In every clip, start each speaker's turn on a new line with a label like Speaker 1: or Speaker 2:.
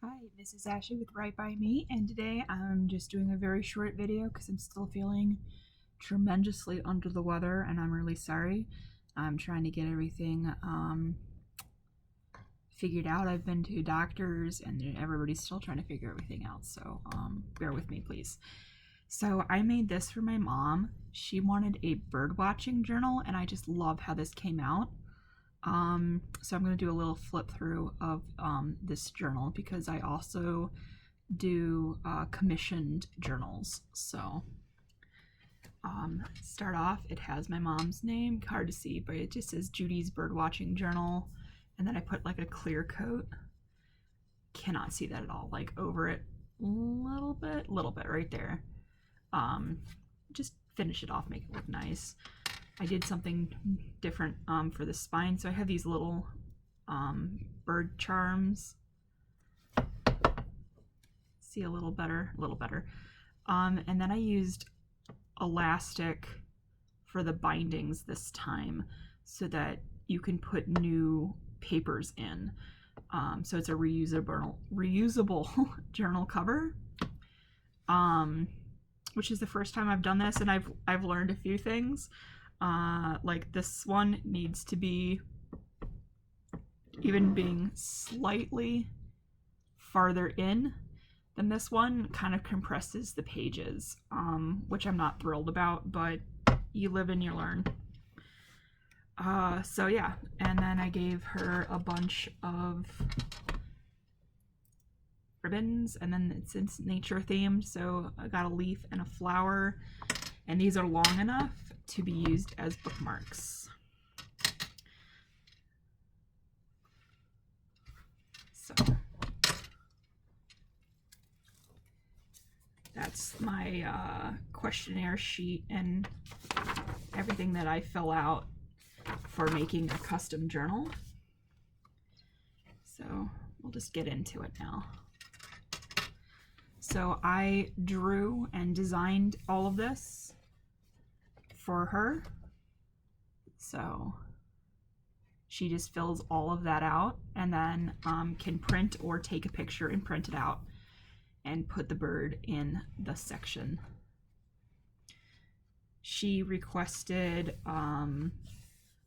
Speaker 1: Hi, this is Ashley with Right By Me, and today I'm just doing a very short video because I'm still feeling tremendously under the weather, and I'm really sorry. I'm trying to get everything figured out. I've been to doctors, and everybody's still trying to figure everything out, so bear with me, please. So I made this for my mom. She wanted a bird watching journal, and I just love how this came out. So I'm going to do a little flip through of this journal because I also do commissioned journals. So start off, it has my mom's name, hard to see, but it just says Judy's Birdwatching Journal. And then I put like a clear coat. Cannot see that at all, like over it a little bit right there. Just finish it off, make it look nice. I did something different for the spine. So I have these little bird charms. See a little better. And then I used elastic for the bindings this time so that you can put new papers in. So it's a reusable journal cover. Which is the first time I've done this, and I've learned a few things. Like this one needs to be even being slightly farther in than this one, kind of compresses the pages, which I'm not thrilled about, but you live and you learn. So yeah, and then I gave her a bunch of ribbons, and then it's nature themed, so I got a leaf and a flower, and these are long enough to be used as bookmarks. So that's my questionnaire sheet and everything that I fill out for making a custom journal. So we'll just get into it now. So I drew and designed all of this for her. So she just fills all of that out and then can print or take a picture and print it out and put the bird in the section. She requested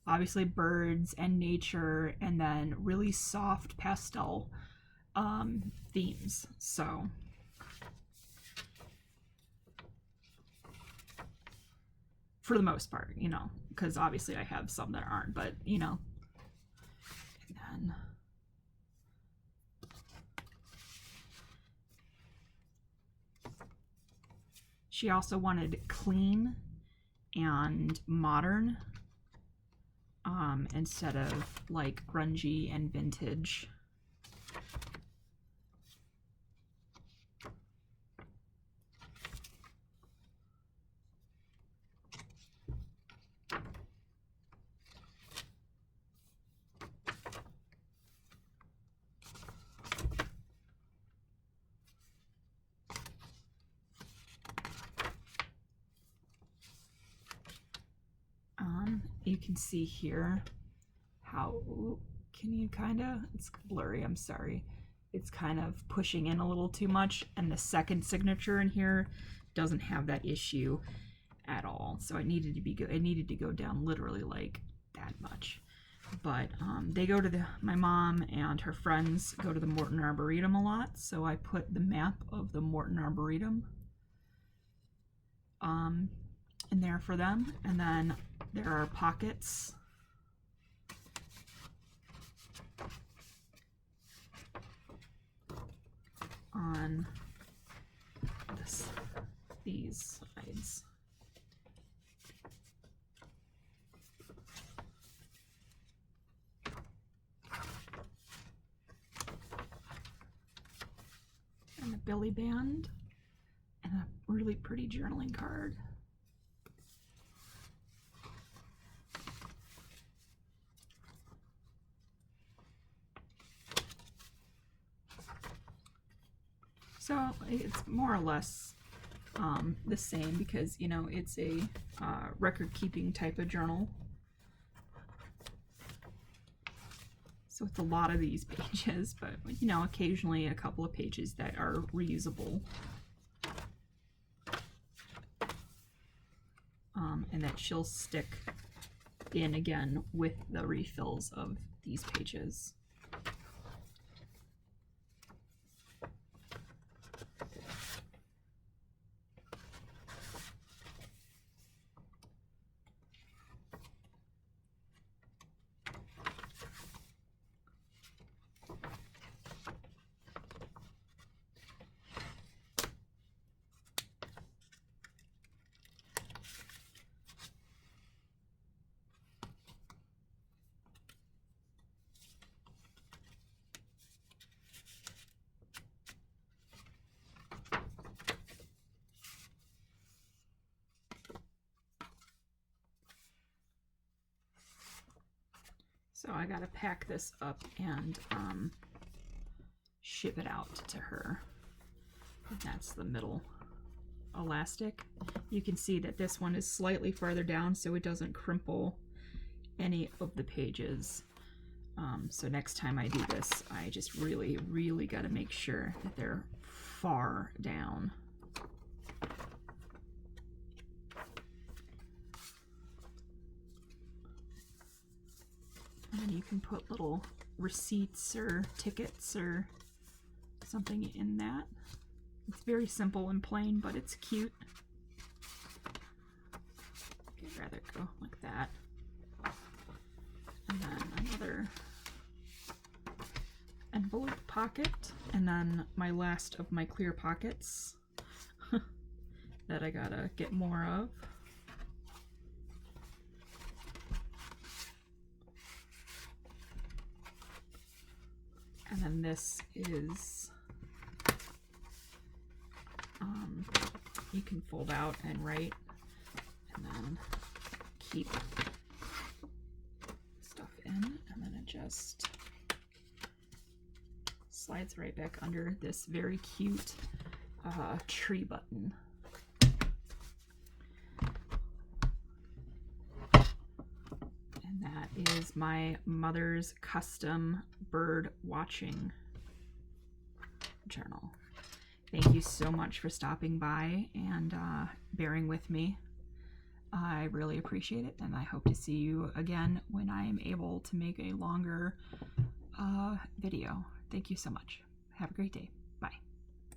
Speaker 1: obviously birds and nature, and then really soft pastel themes. So for the most part, you know, because obviously I have some that aren't, but you know. And then she also wanted clean and modern instead of like grungy and vintage. You can see here how, can you kind of, it's blurry, I'm sorry. It's kind of pushing in a little too much, and the second signature in here doesn't have that issue at all. So it needed to be good. It needed to go down literally like that much. But they go to my mom and her friends go to the Morton Arboretum a lot, so I put the map of the Morton Arboretum in there for them. And then there are pockets on these sides. And a Billy band and a really pretty journaling card. So it's more or less the same because, you know, it's a record keeping type of journal. So it's a lot of these pages, but you know, occasionally a couple of pages that are reusable. And that she'll stick in again with the refills of these pages. So I gotta pack this up and ship it out to her. And that's the middle elastic. You can see that this one is slightly farther down so it doesn't crimple any of the pages. So next time I do this, I just really gotta make sure that they're far down. And then you can put little receipts or tickets or something in that. It's very simple and plain, but it's cute. I'd rather go like that. And then another envelope pocket, and then my last of my clear pockets that I gotta get more of. And then this is, you can fold out and write, and then keep stuff in, and then it just slides right back under this very cute tree button. And that is my mother's custom bird watching journal. Thank you so much for stopping by and bearing with me. I really appreciate it, and I hope to see you again when I am able to make a longer video. Thank you so much. Have a great day.